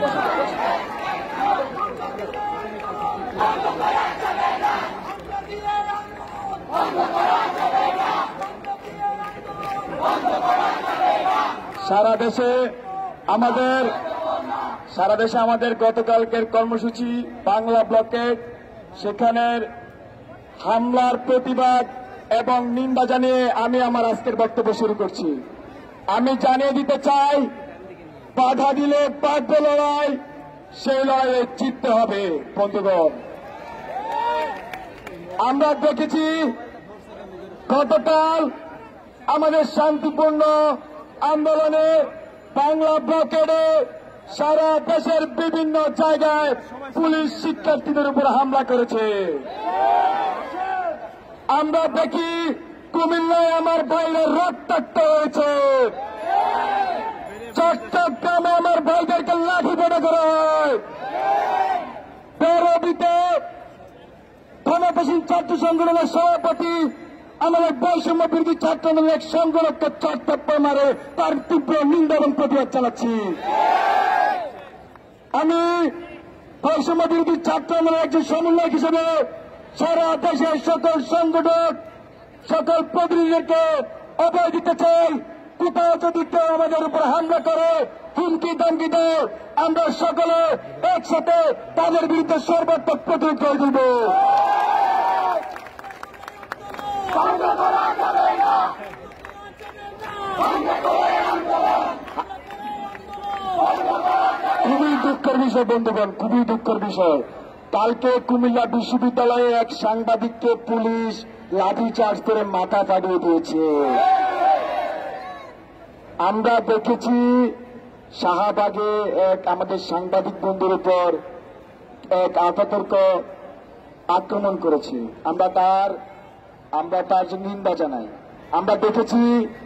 সারা দেশে আমাদের গতকালকের কর্মসূচি বাংলা ব্লকেট, সেখানের হামলার প্রতিবাদ এবং নিন্দা জানিয়ে আমি আমার আজকের বক্তব্য শুরু করছি। আমি জানিয়ে দিতে চাই, বাধা দিলে বাঁধবে লড়াই, সেই লড়াইয়ে জিততে হবে। বন্ধুগণ, আমরা দেখেছি গতকাল আমাদের শান্তিপূর্ণ আন্দোলনে বাংলা ব্লকেটে সারা দেশের বিভিন্ন জায়গায় পুলিশ শিক্ষার্থীদের উপর হামলা করেছে। আমরা দেখি কুমিল্লায় আমার ভাইয়ের রক্তাক্ত হয়েছে, চট্টগ্রামে আমার ভাইদেরকে লাঠি পেটা করা হয়, বেরবিতে ক্ষমতাসীন ছাত্র সংগঠনের সভাপতি আমাদের বৈষম্য বিরোধী ছাত্র আন্দোলনের এক সংগঠনকে চট্টগ্রাম মারে, তার তীব্র নিন্দা এবং প্রতিবাদ চালাচ্ছি। আমি বৈষম্য বিরোধী ছাত্র আন্দোলনের একজন সমন্বয়ক হিসেবে সারা দেশের সকল সংগঠন, সকল প্রতিনিধিদেরকে অভয় দিতে চাই, কোথাও যদি কেউ আমাদের উপর হামলা করে, হুমকি ধমকি দেয়, আমরা সকলে একসাথে তাদের বিরুদ্ধে সর্বাত্মক প্রতিরোধ করে দেব। খুবই দুঃখের বিষয় বন্ধুগণ, খুবই দুঃখের বিষয়। কালকে কুমিল্লা বিশ্ববিদ্যালয়ে এক সাংবাদিককে পুলিশ লাঠিচার্জ করে মাথা ফাটিয়ে দিয়েছে। আমরা দেখেছি শাহবাগে এক আমাদের সাংবাদিক বন্ধুর উপর এক আততায়ীর আক্রমণ করেছে। আমরা তার জন্য নিন্দা জানাই। আমরা দেখেছি,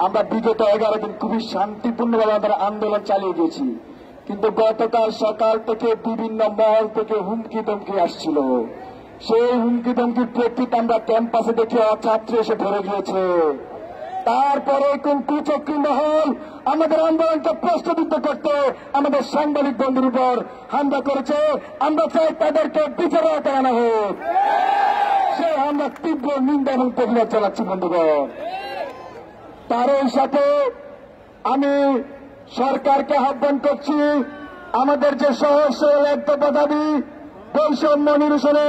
আমরা বিগত 11 দিন খুবই শান্তিপূর্ণভাবে আমরা আন্দোলন চালিয়ে গেছি, কিন্তু গতকাল সকাল থেকে বিভিন্ন মহল থেকে হুমকি ধমকি আসছিল। সেই হুমকি ধমকির প্রেক্ষিতে আমরা ক্যাম্পাসে দেখে ছাত্র এসে ভরে গিয়েছে। তারপরে কোন কুচক্রী মহল আমাদের আন্দোলনকে প্রশ্নবিদ্ধ করতে আমাদের সাংবাদিক বন্ধুর উপর হামলা করেছে। আমরা চাই তাদেরকে বিচারে আনা হোক। সে আমরা তীব্র নিন্দা এবং প্রতিবাদ চালাচ্ছি বন্ধুগণ। তারই সাথে আমি সরকারকে আহ্বান করছি, আমাদের যে সহজ সরল এক দফা দাবি বৈষম্য নিরসনে,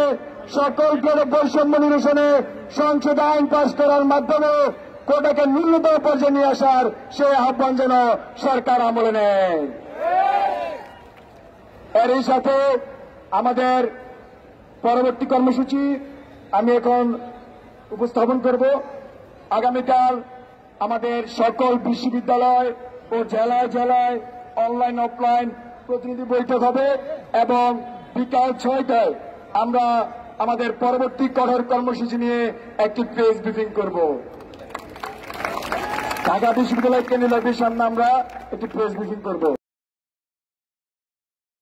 সকল বৈষম্য নিরসনে সংসদে আইন পাস করার মাধ্যমে কোটাকে ন্যূনতম পর্যায়ে নিয়ে আসার সেই আহ্বান যেন সরকার আমলে নেয়। এরই সাথে আমাদের পরবর্তী কর্মসূচি আমি এখন উপস্থাপন করব। আগামীকাল আমাদের সকল বিশ্ববিদ্যালয় ও জেলায় জেলায় অনলাইন অফলাইন প্রতিনিধি বৈঠক হবে এবং বিকাল 6টায় আমরা আমাদের পরবর্তী কঠোর কর্মসূচি নিয়ে একটি প্রেস ব্রিফিং করব। ঢাকা বিশ্ববিদ্যালয় কেন্দ্রীয় লাইব্রেরির সামনে আমরা একটি প্রেস ব্রিফিং করব।